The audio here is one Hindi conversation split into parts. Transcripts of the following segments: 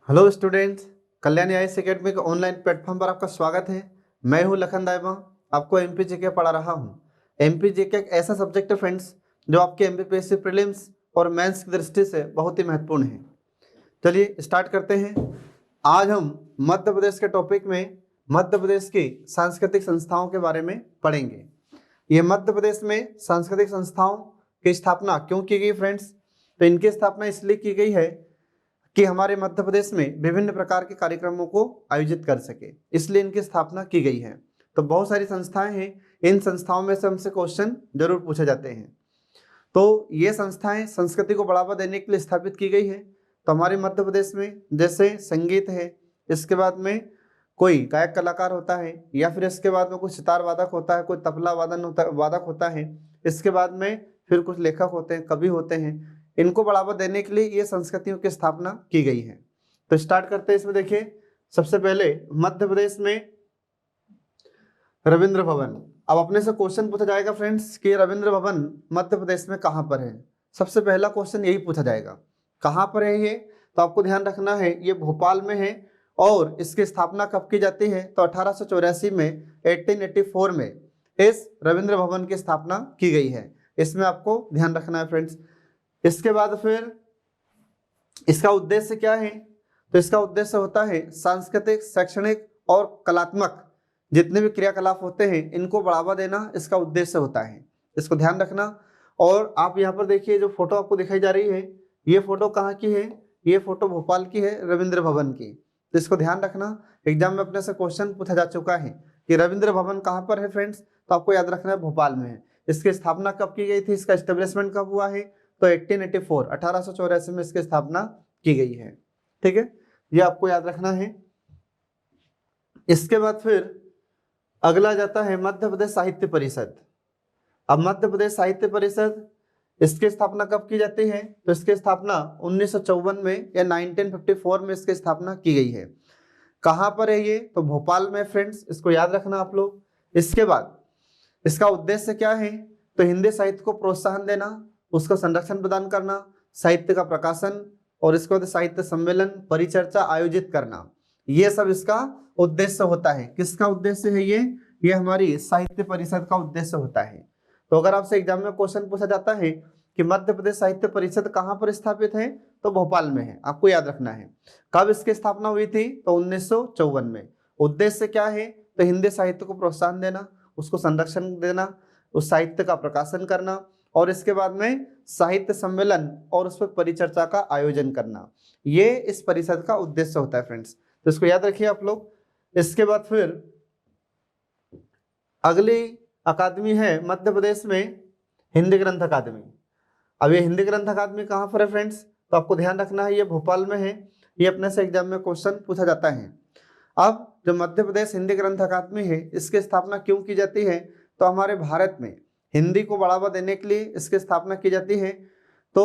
Hello students, Kalyani IAS academy के ऑनलाइन प्लेटफॉर्म पर आपका स्वागत है। मैं हूं लखन दाइबा, आपको एमपीजीके पढ़ा रहा हूं। एमपीजीके एक ऐसा सब्जेक्ट है फ्रेंड्स जो आपके एमपीपीएससी प्रीलिम्स और मेंस की दृष्टि से बहुत ही महत्वपूर्ण है। चलिए स्टार्ट करते हैं। आज हम मध्य प्रदेश के टॉपिक में मध्य प्रदेश की सांस्कृतिक संस्थाओं के बारे में पढ़ेंगे। ये मध्य प्रदेश में सांस्कृतिक संस्थाओं की स्थापना क्यों की गई फ्रेंड्स? तो इनकी स्थापना इसलिए की गई है कि हमारे मध्य प्रदेश में विभिन्न प्रकार के कार्यक्रमों को आयोजित कर सके, इसलिए इनकी स्थापना की गई है। तो बहुत सारी संस्थाएं हैं, इन संस्थाओं में से हमसे क्वेश्चन जरूर पूछे जाते हैं। तो ये संस्थाएं संस्कृति को बढ़ावा देने के लिए स्थापित की गई है। तो हमारे मध्य प्रदेश में जैसे संगीत है, इसके बाद में कोई गायक कलाकार होता है, या फिर इसके बाद में कोई सितार वादक होता है, कोई तबला वादक होता है, इसके बाद में फिर कुछ लेखक होते हैं, कवि होते हैं। इनको बढ़ावा देने के लिए ये संस्कृतियों की स्थापना की गई है। तो स्टार्ट करते हैं। इसमें देखिए, सबसे पहले मध्य प्रदेश में रविंद्र भवन। अब अपने से क्वेश्चन पूछा जाएगा फ्रेंड्स कि रविंद्र भवन मध्य प्रदेश में कहां पर है। सबसे पहला क्वेश्चन यही पूछा जाएगा, कहां पर है ये। तो आपको ध्यान रखना है, ये भोपाल में है। और इसकी स्थापना कब की जाती है? तो 1884 में, 1884 में इस रविंद्र भवन की स्थापना की गई है। इसमें आपको ध्यान रखना है फ्रेंड्स। इसके बाद फिर इसका उद्देश्य क्या है? तो इसका उद्देश्य होता है सांस्कृतिक, शैक्षणिक और कलात्मक जितने भी क्रियाकलाप होते हैं इनको बढ़ावा देना इसका उद्देश्य होता है। इसको ध्यान रखना। और आप यहाँ पर देखिए, जो फोटो आपको दिखाई जा रही है, ये फोटो कहाँ की है? ये फोटो भोपाल की है, रविंद्र भवन की। तो इसको ध्यान रखना, एग्जाम में अपने से क्वेश्चन पूछा जा चुका है कि रविंद्र भवन कहाँ पर है फ्रेंड्स। तो आपको याद रखना है भोपाल में है। इसकी स्थापना कब की गई थी, इसका एस्टेब्लिशमेंट कब हुआ है? तो 1884, 1884 में इसकी स्थापना की गई है। ठीक है, ये आपको याद रखना है। इसके बाद फिर अगला जाता है मध्य प्रदेश साहित्य परिषद। अब मध्य प्रदेश साहित्य परिषद, इसकी स्थापना कब की जाती है? तो इसकी स्थापना 1954 में या 1954 में इसकी स्थापना की गई है। कहां पर है ये? तो भोपाल में फ्रेंड्स, इसको याद रखना आप लोग। इसके बाद इसका उद्देश्य क्या है? तो हिंदी साहित्य को प्रोत्साहन देना, उसका संरक्षण प्रदान करना, साहित्य का प्रकाशन, और इसके बाद साहित्य सम्मेलन, परिचर्चा आयोजित करना, ये सब इसका उद्देश्य होता है। किसका उद्देश्य है ये हमारी साहित्य परिषद का उद्देश्य होता है। तो अगर आपसे एग्जाम में क्वेश्चन पूछा जाता है कि मध्य प्रदेश साहित्य परिषद कहाँ पर स्थापित है, तो भोपाल में है। आपको याद रखना है। कब इसकी स्थापना हुई थी? तो 1954 में। उद्देश्य क्या है? तो हिंदी साहित्य को प्रोत्साहन देना, उसको संरक्षण देना, उस साहित्य का प्रकाशन करना, और इसके बाद में साहित्य सम्मेलन और उस पर परिचर्चा का आयोजन करना, ये इस परिषद का उद्देश्य होता है फ्रेंड्स। तो इसको याद रखिए आप लोग। इसके बाद फिर अगली अकादमी है मध्य प्रदेश में हिंदी ग्रंथ अकादमी। अब ये हिंदी ग्रंथ अकादमी कहाँ पर है फ्रेंड्स? तो आपको ध्यान रखना है, ये भोपाल में है। ये अपने से एग्जाम में क्वेश्चन पूछा जाता है। अब जो मध्य प्रदेश हिंदी ग्रंथ अकादमी है, इसकी स्थापना क्यों की जाती है? तो हमारे भारत में हिंदी को बढ़ावा देने के लिए इसकी स्थापना की जाती है। तो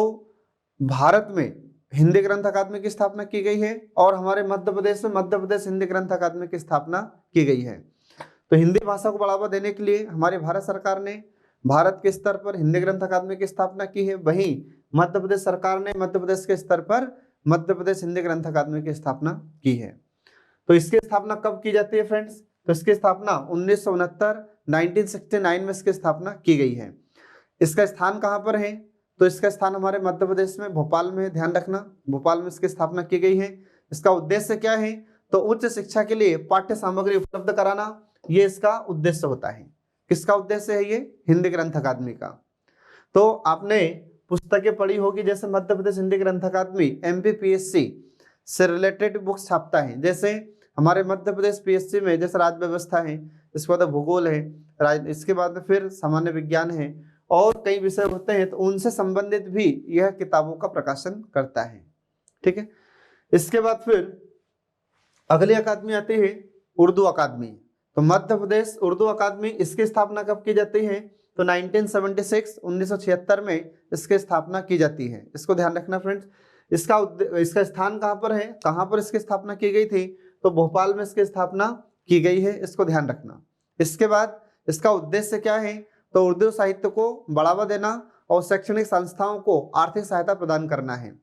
भारत में हिंदी ग्रंथ अकादमी की स्थापना की गई है, और हमारे मध्य प्रदेश में मध्य प्रदेश हिंदी ग्रंथ अकादमी की स्थापना की गई है। तो हिंदी भाषा को बढ़ावा देने के लिए हमारी भारत सरकार ने भारत के स्तर पर हिंदी ग्रंथ अकादमी की स्थापना की है। वहीं मध्य प्रदेश सरकार ने मध्य प्रदेश के स्तर पर मध्य प्रदेश हिंदी ग्रंथ अकादमी की स्थापना की है। तो इसकी स्थापना कब की जाती है फ्रेंड्स? तो इसकी स्थापना 1969 में इसकी स्थापना की गई है। इसका स्थान कहाँ पर है? तो इसका स्थान हमारे मध्य प्रदेश में भोपाल में है। ध्यान रखना, भोपाल में इसकी स्थापना की गई है। इसका उद्देश्य क्या है? तो उच्च शिक्षा के लिए पाठ्य सामग्री उपलब्ध कराना, ये इसका उद्देश्य होता है। किसका उद्देश्य है ये? हिंदी ग्रंथ अकादमी का। तो आपने पुस्तकें पढ़ी होगी, जैसे मध्य प्रदेश हिंदी ग्रंथ अकादमी एमपीपीएससी से रिलेटेड बुक्स छापता है। जैसे हमारे मध्य प्रदेश पीएससी में जैसे राज्य व्यवस्था है, इसके बाद भूगोल है, इसके बाद फिर सामान्य विज्ञान है, और कई विषय होते हैं, तो उनसे संबंधित भी यह किताबों का प्रकाशन करता है। ठीक है, इसके बाद फिर अगली अकादमी आती है उर्दू अकादमी। तो मध्य प्रदेश उर्दू अकादमी, इसकी स्थापना कब की जाती है? तो 1976 में इसकी स्थापना की जाती है। इसको ध्यान रखना फ्रेंड्स। इसका स्थान कहाँ पर है, कहाँ पर इसकी स्थापना की गई थी? तो भोपाल में इसकी स्थापना की गई है। इसको ध्यान रखना। इसके बाद इसका उद्देश्य क्या है? तो उर्दू साहित्य को बढ़ावा देना और शैक्षणिक संस्थाओं को आर्थिक सहायता प्रदान करना है।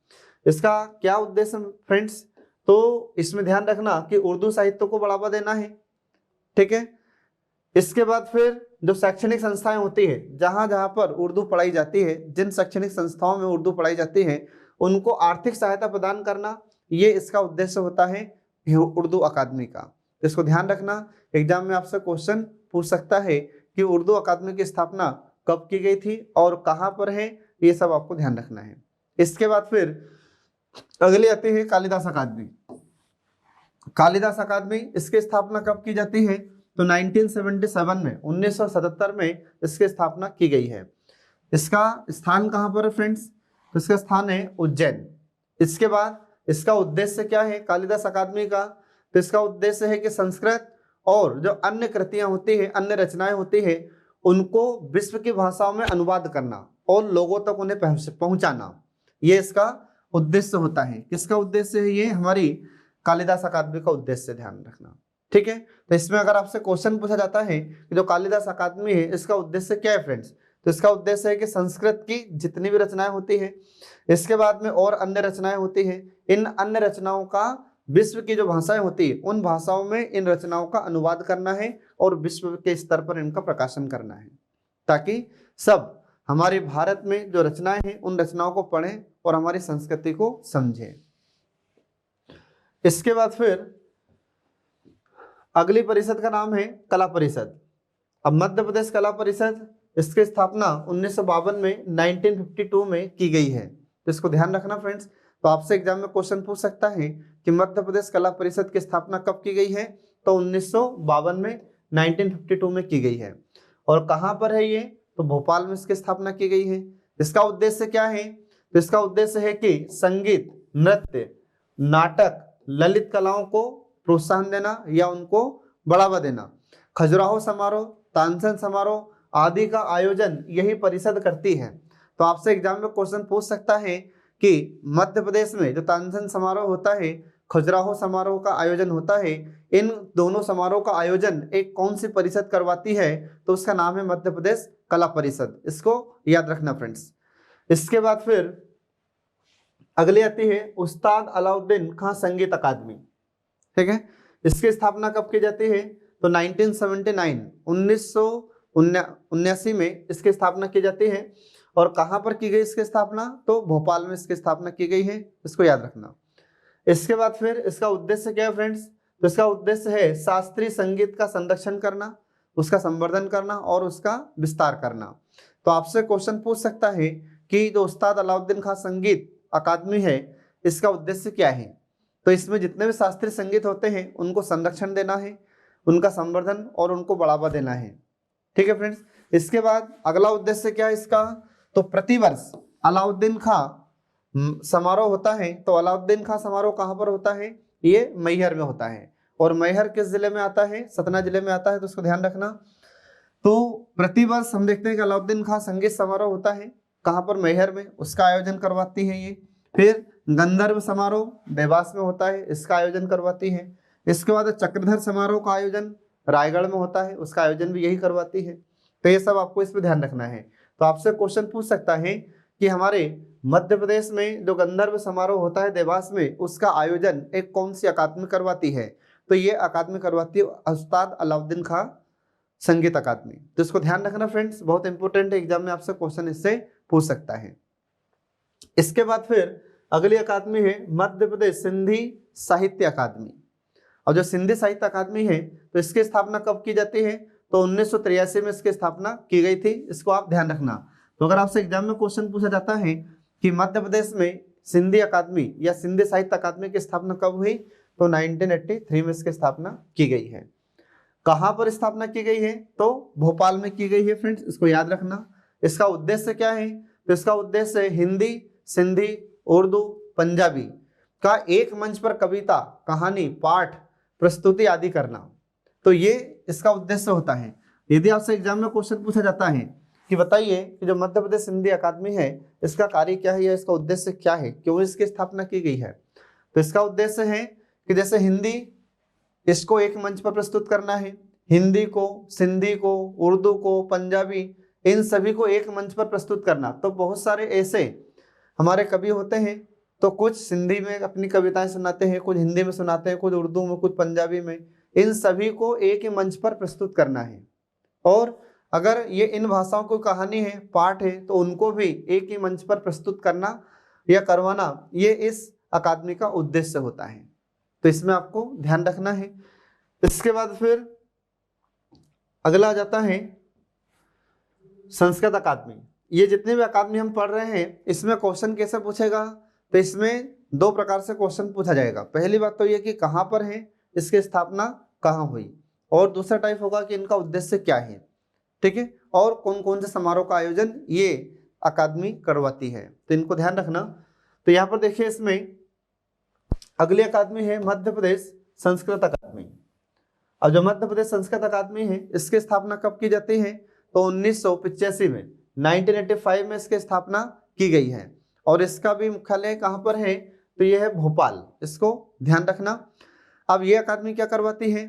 इसका क्या उद्देश्य फ्रेंड्स? तो इसमें ध्यान रखना कि उर्दू साहित्य को बढ़ावा देना है, ठीक है। इसके बाद फिर जो शैक्षणिक संस्थाएं होती है, जहां जहां पर उर्दू पढ़ाई जाती है, जिन शैक्षणिक संस्थाओं में उर्दू पढ़ाई जाती है, उनको आर्थिक सहायता प्रदान करना, ये इसका उद्देश्य होता है उर्दू अकादमी का। इसको ध्यान रखना, एग्जाम में आपसे क्वेश्चन पूछ सकता है कि उर्दू अकादमी की स्थापना कब की गई थी और कहां पर है, ये सब आपको ध्यान रखना है। इसके बाद फिर अगली आती है कालिदास अकादमी। कालिदास अकादमी, इसकी स्थापना कब की जाती है? तो 1977 में, 1977 में इसकी स्थापना की गई है। इसका स्थान कहां पर है फ्रेंड्स? तो इसका स्थान है उज्जैन। इसके बाद इसका उद्देश्य क्या है कालिदास अकादमी का? तो इसका उद्देश्य है कि संस्कृत और जो अन्य कृतियां होती है, अन्य रचनाएं होती है, उनको विश्व की भाषाओं में अनुवाद करना और लोगों तक उन्हें पहुंचाना, ये इसका उद्देश्य होता है। किसका उद्देश्य है ये? हमारी कालिदास अकादमी का उद्देश्य, ध्यान रखना, ठीक है। तो इसमें अगर आपसे क्वेश्चन पूछा जाता है कि जो कालिदास अकादमी है इसका उद्देश्य क्या है फ्रेंड्स, तो इसका उद्देश्य है कि संस्कृत की जितनी भी रचनाएं होती है, इसके बाद में और अन्य रचनाएं होती है, इन अन्य रचनाओं का विश्व की जो भाषाएं होती है उन भाषाओं में इन रचनाओं का अनुवाद करना है और विश्व के स्तर पर इनका प्रकाशन करना है, ताकि सब हमारे भारत में जो रचनाएं हैं उन रचनाओं को पढ़ें और हमारी संस्कृति को समझें। इसके बाद फिर अगली परिषद का नाम है कला परिषद। अब मध्य प्रदेश कला परिषद, इसकी स्थापना 1952 में 1952 में की गई है। तो इसको ध्यान रखना फ्रेंड्स। तो आपसे एग्जाम में क्वेश्चन पूछ सकता है कि मध्य प्रदेश कला परिषद की स्थापना कब की गई है? तो 1952 में, 1952 में की गई है। और कहाँ पर है ये? तो भोपाल में इसकी स्थापना की गई है। इसका उद्देश्य क्या है? तो इसका उद्देश्य है कि संगीत, नृत्य, नाटक, ललित कलाओं को प्रोत्साहन देना या उनको बढ़ावा देना, खजुराहो समारोह, तानसेन समारोह आदि का आयोजन यही परिषद करती है। तो आपसे एग्जाम में क्वेश्चन पूछ सकता है कि मध्य प्रदेश में जो तानसेन समारोह होता है, खजुराहो समारोह का आयोजन होता है, इन दोनों समारोह का आयोजन एक कौन सी परिषद करवाती है? तो उसका नाम है मध्य प्रदेश कला परिषद। इसको याद रखना फ्रेंड्स। इसके बाद फिर अगली आती है उस्ताद अलाउद्दीन खां संगीत अकादमी, ठीक है। इसकी स्थापना कब की जाती है? तो 1979, 1979 में इसकी स्थापना की जाती है। और कहां पर की गई इसकी स्थापना? तो भोपाल में इसकी स्थापना की गई है, इसको याद रखना। इसके बाद फिर इसका उद्देश्य क्या है फ्रेंड्स? तो इसका उद्देश्य है शास्त्रीय संगीत का संरक्षण करना, उसका संवर्धन करना और उसका विस्तार करना। तो आपसे क्वेश्चन पूछ सकता है कि जो उस्ताद अलाउद्दीन खां संगीत अकादमी है इसका उद्देश्य क्या है? तो इसमें जितने भी शास्त्रीय संगीत होते हैं उनको संरक्षण देना है, उनका संवर्धन और उनको बढ़ावा देना है, ठीक है फ्रेंड्स। इसके बाद अगला उद्देश्य क्या है इसका? तो प्रतिवर्ष अलाउद्दीन खां समारोह होता है। तो अलाउद्दीन खां समारोह कहाँ पर होता है? ये मैहर में होता है। और मैहर किस जिले में आता है? सतना जिले में आता है, तो उसको ध्यान रखना। तो प्रतिवर्ष हम देखते हैं कि अलाउद्दीन खां संगीत समारोह होता है, कहाँ पर? मैहर में, उसका आयोजन करवाती है ये। फिर गंधर्व समारोह देवास में होता है, इसका आयोजन करवाती है। इसके बाद चक्रधर समारोह का आयोजन रायगढ़ में होता है, उसका आयोजन भी यही करवाती है। तो ये सब आपको इसमें ध्यान रखना है। तो आपसे क्वेश्चन पूछ सकता है कि हमारे मध्य प्रदेश में जो गंधर्व समारोह होता है देवास में, उसका आयोजन एक कौन सी अकादमी करवाती है? तो ये अकादमी करवाती है उस्ताद अलाउद्दीन खां संगीत अकादमी। तो इसको ध्यान रखना फ्रेंड्स, बहुत इंपॉर्टेंट है, एग्जाम में आपसे क्वेश्चन इससे पूछ सकता है। इसके बाद फिर अगली अकादमी है मध्य प्रदेश सिंधी साहित्य अकादमी। और जो सिंधी साहित्य अकादमी है तो इसकी स्थापना कब की जाती है? तो 1983 में इसकी स्थापना की गई थी, इसको आप ध्यान रखना। तो अगर आपसे एग्जाम में क्वेश्चन पूछा जाता है कि मध्य प्रदेश में सिंधी अकादमी या सिंधी साहित्य अकादमी की स्थापना कब हुई? तो 1983 में इसकी स्थापना की गई है। कहाँ पर स्थापना की गई है? तो भोपाल में की गई है फ्रेंड्स, इसको याद रखना। इसका उद्देश्य क्या है? तो इसका उद्देश्य हिंदी, सिंधी, उर्दू, पंजाबी का एक मंच पर कविता, कहानी, पाठ, प्रस्तुति आदि करना। तो ये इसका उद्देश्य होता है। यदि आपसे एग्जाम में क्वेश्चन पूछा जाता है कि बताइए कि जो मध्य प्रदेश सिंधी अकादमी है इसका कार्य क्या है या इसका उद्देश्य क्या है, क्यों इसकी स्थापना की गई है? तो इसका उद्देश्य है कि जैसे हिंदी, इसको एक मंच पर प्रस्तुत करना है, हिंदी को, सिंधी को, उर्दू को, पंजाबी, इन सभी को एक मंच पर प्रस्तुत करना। तो बहुत सारे ऐसे हमारे कवि होते हैं तो कुछ सिंधी में अपनी कविताएं सुनाते हैं, कुछ हिंदी में सुनाते हैं, कुछ उर्दू में, कुछ पंजाबी में। इन सभी को एक ही मंच पर प्रस्तुत करना है। और अगर ये इन भाषाओं की कहानी है, पाठ है, तो उनको भी एक ही मंच पर प्रस्तुत करना या करवाना, ये इस अकादमी का उद्देश्य होता है। तो इसमें आपको ध्यान रखना है। इसके बाद फिर अगला आ जाता है संस्कृत अकादमी। ये जितने भी अकादमी हम पढ़ रहे हैं, इसमें क्वेश्चन कैसे पूछेगा? तो इसमें दो प्रकार से क्वेश्चन पूछा जाएगा। पहली बात तो ये कि कहाँ पर है, इसकी स्थापना कहाँ हुई, और दूसरा टाइप होगा कि इनका उद्देश्य क्या है, ठीक है, और कौन कौन से समारोह का आयोजन ये अकादमी करवाती है। तो इनको ध्यान रखना। तो यहाँ पर देखिए, इसमें अगली अकादमी है मध्य प्रदेश संस्कृत अकादमी। अब जो मध्य प्रदेश संस्कृत अकादमी है, इसकी स्थापना कब की जाती है? तो 1985 में, 1985 में इसकी स्थापना की गई है। और इसका भी मुख्यालय कहाँ पर है? तो यह है भोपाल। इसको ध्यान रखना। अब यह अकादमी क्या करवाती है?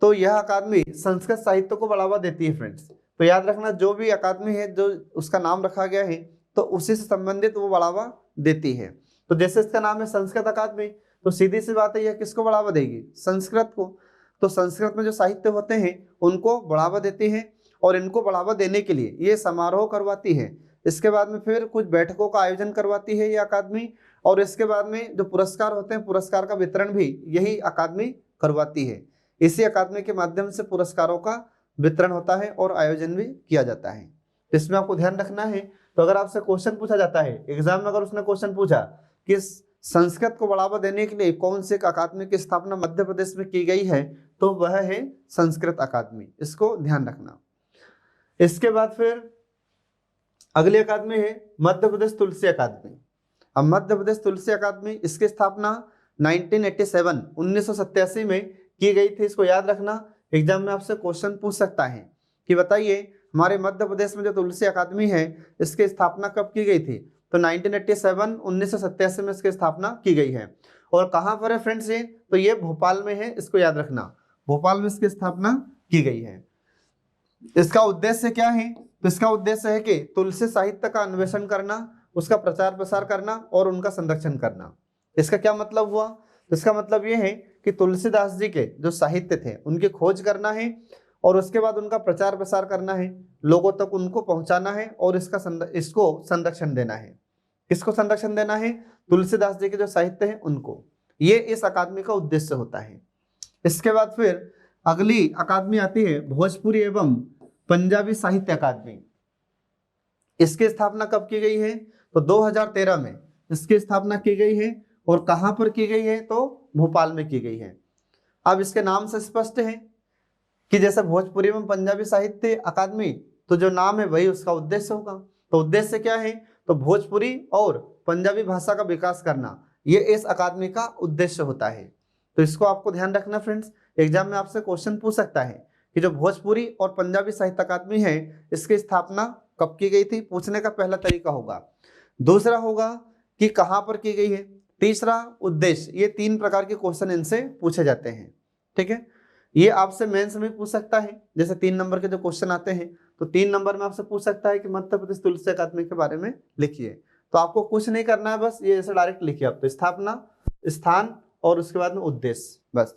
तो यह अकादमी संस्कृत साहित्य को बढ़ावा देती है फ्रेंड्स। तो याद रखना, जो भी अकादमी है, जो उसका नाम रखा गया है, तो उसी से संबंधित वो बढ़ावा देती है। तो जैसे इसका नाम है संस्कृत अकादमी, तो सीधी सी बात है, यह किसको बढ़ावा देगी? संस्कृत को। तो संस्कृत में जो साहित्य होते हैं उनको बढ़ावा देती है, और इनको बढ़ावा देने के लिए ये समारोह करवाती है। इसके बाद में फिर कुछ बैठकों का आयोजन करवाती है ये अकादमी, और इसके बाद में जो पुरस्कार होते हैं, पुरस्कार का वितरण भी यही अकादमी करवाती है। इसी अकादमी के माध्यम से पुरस्कारों का वितरण होता है और आयोजन भी किया जाता है। तो इसमें आपको ध्यान रखना है। तो अगर आपसे क्वेश्चन पूछा जाता है एग्जाम में, अगर उसने क्वेश्चन पूछा कि संस्कृत को बढ़ावा देने के लिए कौन से अकादमी की स्थापना मध्य प्रदेश में की गई है, तो वह है संस्कृत अकादमी। इसको ध्यान रखना। इसके बाद फिर अगली अकादमी है मध्य प्रदेश तुलसी अकादमी। अब मध्य प्रदेश तुलसी अकादमी, इसकी स्थापना 1987 1987 में की गई थी। इसको याद रखना, एग्जाम में आपसे क्वेश्चन पूछ सकता है कि बताइए हमारे मध्य प्रदेश में जो तुलसी अकादमी है, इसकी स्थापना कब की गई थी? तो 1987 1987 में इसकी स्थापना की गई है। और कहाँ पर है फ्रेंड्स ये? तो ये भोपाल में है। इसको याद रखना, भोपाल में इसकी स्थापना की गई है। इसका उद्देश्य क्या है? तो इसका उद्देश्य है कि तुलसी साहित्य का अन्वेषण करना, उसका प्रचार प्रसार करना और उनका संरक्षण करना। इसका क्या मतलब हुआ? तो इसका मतलब ये है कि तुलसीदास जी के जो साहित्य थे उनकी खोज करना है, और उसके बाद उनका प्रचार प्रसार करना है, लोगों तक उनको पहुंचाना है, और इसको संरक्षण देना है। किसको संरक्षण देना है? तुलसीदास जी के जो साहित्य है उनको। ये इस अकादमी का उद्देश्य होता है। इसके बाद फिर अगली अकादमी आती है भोजपुरी एवं पंजाबी साहित्य अकादमी। इसकी स्थापना कब की गई है? तो 2013 में इसकी स्थापना की गई है। और कहां पर की गई है? तो भोपाल में की गई है। अब इसके नाम से स्पष्ट है कि जैसे भोजपुरी एवं पंजाबी साहित्य अकादमी, तो जो नाम है वही उसका उद्देश्य होगा। तो उद्देश्य क्या है? तो भोजपुरी और पंजाबी भाषा का विकास करना, ये इस अकादमी का उद्देश्य होता है। तो इसको आपको ध्यान रखना फ्रेंड्स। एग्जाम में आपसे क्वेश्चन पूछ सकता है कि जो भोजपुरी और पंजाबी साहित्य अकादमी है, इसकी स्थापना कब की गई थी? पूछने का पहला तरीका होगा। दूसरा होगा कि कहां पर की गई है। तीसरा उद्देश्य। ये तीन प्रकार के क्वेश्चन इनसे पूछे जाते हैं, ठीक है। ये आपसे मेंस में पूछ सकता है, जैसे 3 नंबर के जो क्वेश्चन आते हैं, तो 3 नंबर में आपसे पूछ सकता है कि मध्य प्रदेश तुलसी अकादमी के बारे में लिखिए। तो आपको कुछ नहीं करना है, बस ये ऐसे डायरेक्ट लिखिए आप। तो स्थापना, स्थान और उसके बाद में उद्देश्य, बस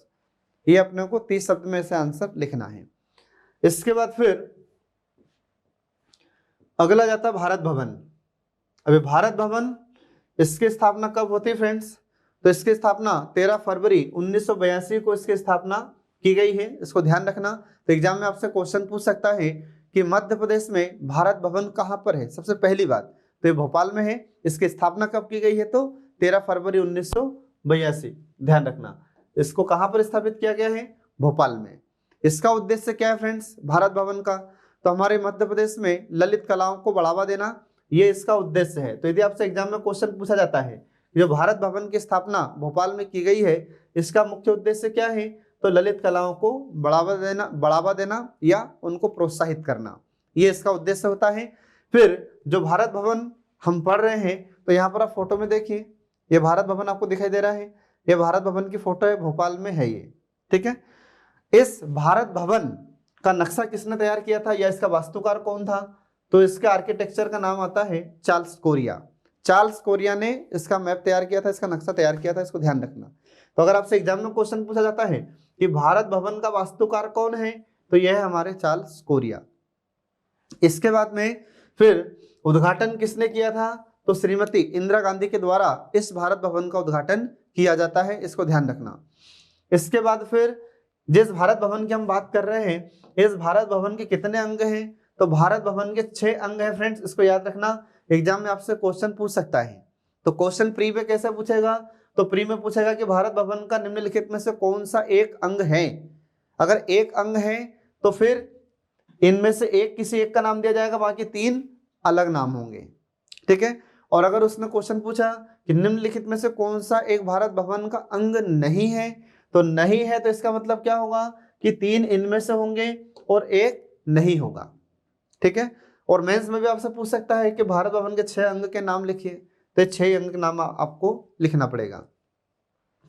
ये अपने को 30 शब्द में से आंसर लिखना है। इसके बाद फिर अगला जाता है भारत भवन। अभी भारत भवन, इसकी स्थापना कब होती है फ्रेंड्स? तो इसकी स्थापना 13 फरवरी 1982 को इसकी स्थापना की गई है। इसको ध्यान रखना। तो एग्जाम में आपसे क्वेश्चन पूछ सकता है कि मध्य प्रदेश में भारत भवन कहाँ पर है। सबसे पहली बात तो ये भोपाल में है। इसकी स्थापना कब की गई है? तो 13 फरवरी 1982। ध्यान रखना, इसको कहाँ पर स्थापित किया गया है? भोपाल में। इसका उद्देश्य क्या है फ्रेंड्स भारत भवन का? तो हमारे मध्य प्रदेश में ललित कलाओं को बढ़ावा देना, ये इसका उद्देश्य है। तो यदि आपसे एग्जाम में क्वेश्चन पूछा जाता है जो भारत भवन की स्थापना भोपाल में की गई है, इसका मुख्य उद्देश्य क्या है? तो ललित कलाओं को बढ़ावा देना या उनको प्रोत्साहित करना, ये इसका उद्देश्य होता है। फिर जो भारत भवन हम पढ़ रहे हैं, तो यहाँ पर आप फोटो में देखिए, ये भारत भवन आपको दिखाई दे रहा है। ये भारत भवन की फोटो है, भोपाल में है ये, ठीक है। इस भारत भवन का नक्शा किसने तैयार किया था या इसका वास्तुकार कौन था? तो इसके आर्किटेक्चर का नाम आता है चार्ल्स कोरिया। चार्ल्स कोरिया ने इसका मैप तैयार किया था, इसका नक्शा तैयार किया था, इसको ध्यान रखना। तो अगर आपसे एग्जाम में क्वेश्चन पूछा जाता है कि भारत भवन का वास्तुकार कौन है, तो यह है हमारे चार्ल्स कोरिया। इसके बाद में फिर उद्घाटन किसने किया था, तो श्रीमती इंदिरा गांधी के द्वारा इस भारत भवन का उद्घाटन किया जाता है, इसको ध्यान रखना। इसके बाद फिर जिस भारत भवन की हम बात कर रहे हैं, इस भारत भवन के कितने अंग हैं, तो भारत भवन के 6 अंग हैं फ्रेंड्स, इसको याद रखना। एग्जाम में आपसे क्वेश्चन पूछ सकता है। तो क्वेश्चन प्री में कैसे पूछेगा, तो प्री में पूछेगा कि भारत भवन का निम्नलिखित में से कौन सा एक अंग है। अगर एक अंग है तो फिर इनमें से एक किसी एक का नाम दिया जाएगा, बाकी 3 अलग नाम होंगे, ठीक है। और अगर उसने क्वेश्चन पूछा कि निम्नलिखित में से कौन सा एक भारत भवन का अंग नहीं है, तो नहीं है तो इसका मतलब क्या होगा कि 3 इनमें से होंगे और एक नहीं होगा, ठीक है। और मेंस में भी आपसे पूछ सकता है कि भारत भवन के 6 अंग के नाम लिखिए, तो 6 अंग के नाम आपको लिखना पड़ेगा।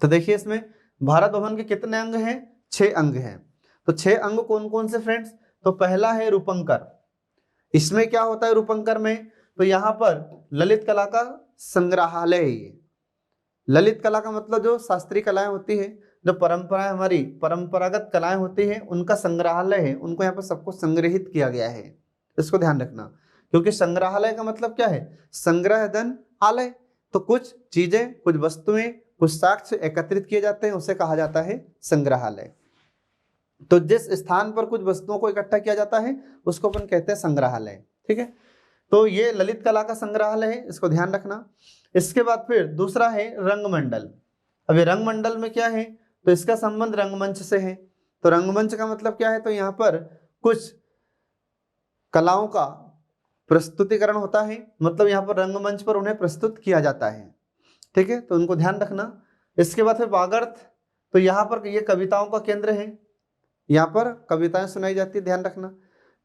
तो देखिए इसमें भारत भवन के कितने अंग हैं, 6 अंग हैं। तो 6 अंग कौन कौन से फ्रेंड्स, तो पहला है रूपंकर। इसमें क्या होता है रूपंकर में, तो यहाँ पर ललित कला का संग्रहालय है। ये ललित कला का मतलब जो शास्त्रीय कलाएं होती है, जो परंपराएं हमारी परंपरागत कलाएं होती है, उनका संग्रहालय है, उनको यहाँ पर सबको संग्रहित किया गया है, इसको ध्यान रखना। क्योंकि संग्रहालय का मतलब क्या है, संग्रह धन आलय, तो कुछ चीजें, कुछ वस्तुएं, कुछ साक्ष्य एकत्रित किए जाते हैं, उसे कहा जाता है संग्रहालय। तो जिस स्थान पर कुछ वस्तुओं को इकट्ठा किया जाता है उसको अपन कहते हैं संग्रहालय, ठीक है। तो ये ललित कला का संग्रहालय है, इसको ध्यान रखना। इसके बाद फिर दूसरा है रंगमंडल। अब ये रंगमंडल में क्या है, तो इसका संबंध रंगमंच से है। तो रंगमंच का मतलब क्या है, तो यहाँ पर कुछ कलाओं का प्रस्तुतिकरण होता है, मतलब यहाँ पर रंगमंच पर उन्हें प्रस्तुत किया जाता है, ठीक है। तो उनको ध्यान रखना। इसके बाद फिर वागर्थ, तो यहाँ पर ये कविताओं का केंद्र है, यहाँ पर कविताएं सुनाई जाती है, ध्यान रखना।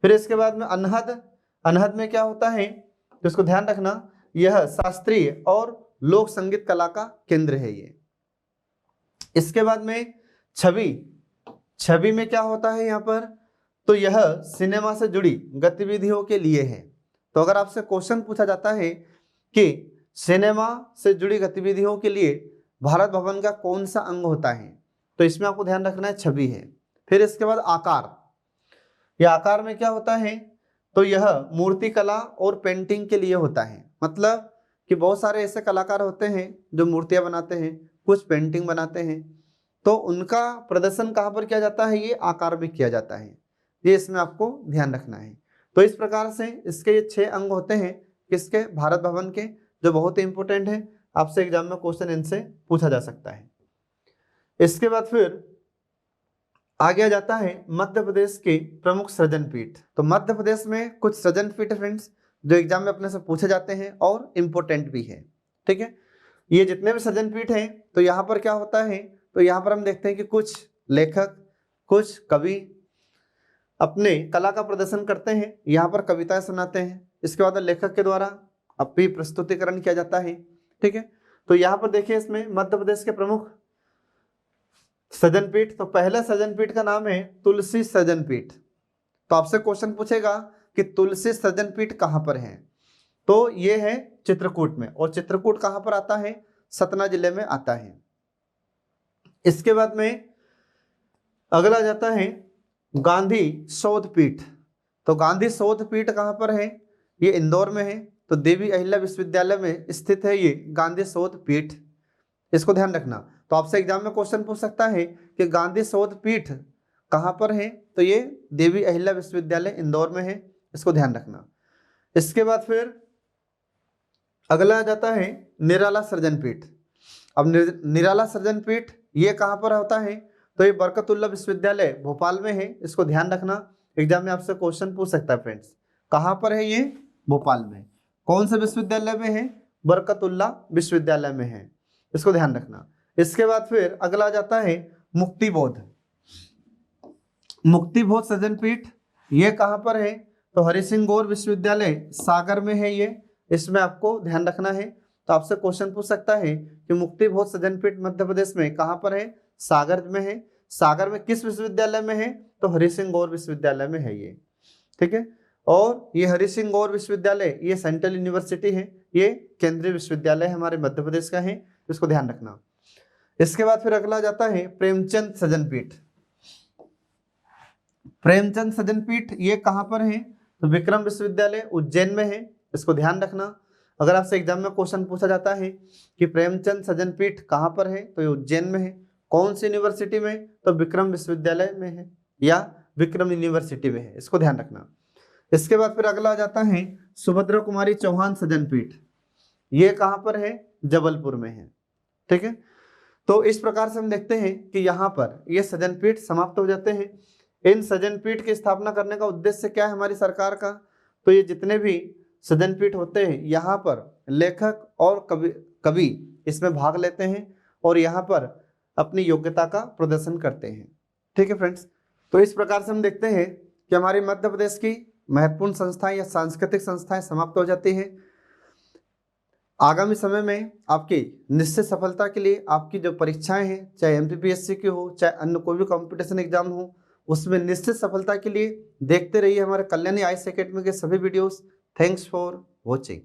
फिर इसके बाद में अनहद, अनहद में क्या होता है, तो इसको ध्यान रखना, यह शास्त्रीय और लोक संगीत कला का केंद्र है ये। इसके बाद में छवि, छवि में क्या होता है यहाँ पर, तो यह सिनेमा से जुड़ी गतिविधियों के लिए है। तो अगर आपसे क्वेश्चन पूछा जाता है कि सिनेमा से जुड़ी गतिविधियों के लिए भारत भवन का कौन सा अंग होता है, तो इसमें आपको ध्यान रखना है छवि है। फिर इसके बाद आकार, यह आकार में क्या होता है, तो यह मूर्ति कला और पेंटिंग के लिए होता है। मतलब कि बहुत सारे ऐसे कलाकार होते हैं जो मूर्तियां बनाते हैं, कुछ पेंटिंग बनाते हैं, तो उनका प्रदर्शन कहाँ पर किया जाता है, ये आकार में किया जाता है, ये इसमें आपको ध्यान रखना है। तो इस प्रकार से इसके ये 6 अंग होते हैं किसके, भारत भवन के, जो बहुत ही इंपॉर्टेंट है, आपसे एग्जाम में क्वेश्चन इनसे पूछा जा सकता है। इसके बाद फिर आगे आ जाता है मध्य प्रदेश के प्रमुख सृजन पीठ। तो मध्य प्रदेश में कुछ सृजन पीठ फ्रेंड्स जो एग्जाम में अपने से पूछे जाते हैं और इम्पोर्टेंट भी है, ठीक है। ये जितने भी सृजन पीठ हैं, तो यहाँ पर क्या होता है, तो यहाँ पर हम देखते हैं कि कुछ लेखक, कुछ कवि अपने कला का प्रदर्शन करते हैं, यहाँ पर कविताएं सुनाते हैं, इसके बाद लेखक के द्वारा अपनी प्रस्तुतिकरण किया जाता है, ठीक है। तो यहाँ पर देखिए इसमें मध्य प्रदेश के प्रमुख सृजन पीठ, तो पहला सृजन पीठ का नाम है तुलसी सृजन पीठ। तो आपसे क्वेश्चन पूछेगा कि तुलसी सृजन पीठ कहाँ पर है, तो ये है चित्रकूट में, और चित्रकूट कहाँ पर आता है, सतना जिले में आता है। इसके बाद में अगला जाता है गांधी शोध पीठ। तो गांधी शोध पीठ कहाँ पर है, ये इंदौर में है। तो देवी अहिल्या विश्वविद्यालय में स्थित है ये गांधी शोध पीठ, इसको ध्यान रखना। तो आपसे एग्जाम में क्वेश्चन पूछ सकता है कि गांधी शोध पीठ कहाँ पर है, तो ये देवी अहिल्या विश्वविद्यालय इंदौर में है, इसको ध्यान रखना। इसके बाद फिर अगला आ जाता है निराला सृजन पीठ। अब निराला सृजन पीठ ये कहाँ पर होता है, तो ये बरकतुल्लाह विश्वविद्यालय भोपाल में है, इसको ध्यान रखना। एग्जाम में आपसे क्वेश्चन पूछ सकता है फ्रेंड्स, कहाँ पर है ये, भोपाल में। कौन से विश्वविद्यालय में है, बरकतुल्लाह विश्वविद्यालय में है, इसको ध्यान रखना। इसके बाद फिर अगला आ जाता है मुक्तिबोध। मुक्तिबोध सृजन पीठ ये कहाँ पर है, तो हरि सिंह गौर विश्वविद्यालय सागर में है ये, इसमें आपको ध्यान रखना है। तो आपसे क्वेश्चन पूछ सकता है कि मुक्तिबोध सृजन पीठ मध्य प्रदेश में कहाँ पर है, सागर में है। सागर में किस विश्वविद्यालय में है, तो हरि सिंह गौर विश्वविद्यालय में है ये, ठीक है। और ये हरि सिंह गौर विश्वविद्यालय ये सेंट्रल यूनिवर्सिटी है, ये केंद्रीय विश्वविद्यालय हमारे मध्य प्रदेश का है, इसको ध्यान रखना। इसके बाद फिर अगला जाता है प्रेमचंद सजन पीठ। प्रेमचंद सजन पीठ ये कहाँ पर है? तो विक्रम विश्वविद्यालय उज्जैन में है, इसको ध्यान रखना। अगर आपसे एग्जाम में क्वेश्चन पूछा जाता है कि प्रेमचंद सजन पीठ कहाँ पर है, तो ये उज्जैन में है। कौन सी यूनिवर्सिटी में? तो विक्रम विश्वविद्यालय में है या विक्रम यूनिवर्सिटी में है, इसको ध्यान रखना। इसके बाद फिर अगला आ जाता है सुभद्रा कुमारी चौहान सजन पीठ। ये कहाँ पर है? जबलपुर में है। ठीक है, तो इस प्रकार से हम देखते हैं कि यहाँ पर ये सजन पीठ समाप्त हो जाते हैं। इन सजन पीठ की स्थापना करने का उद्देश्य क्या है हमारी सरकार का? तो ये जितने भी सजन पीठ होते हैं यहाँ पर लेखक और कवि इसमें भाग लेते हैं और यहाँ पर अपनी योग्यता का प्रदर्शन करते हैं। ठीक है फ्रेंड्स, तो इस प्रकार से हम देखते हैं कि हमारे मध्य प्रदेश की महत्वपूर्ण संस्थाएं या सांस्कृतिक संस्थाएं समाप्त हो जाती हैं। आगामी समय में आपकी निश्चित सफलता के लिए आपकी जो परीक्षाएं हैं, चाहे एमपीपीएससी की हो चाहे अन्य कोई भी कंपटीशन एग्जाम हो, उसमें निश्चित सफलता के लिए देखते रहिए हमारे कल्याणी आईएएस एकेडमी के सभी वीडियोस। Thanks for watching.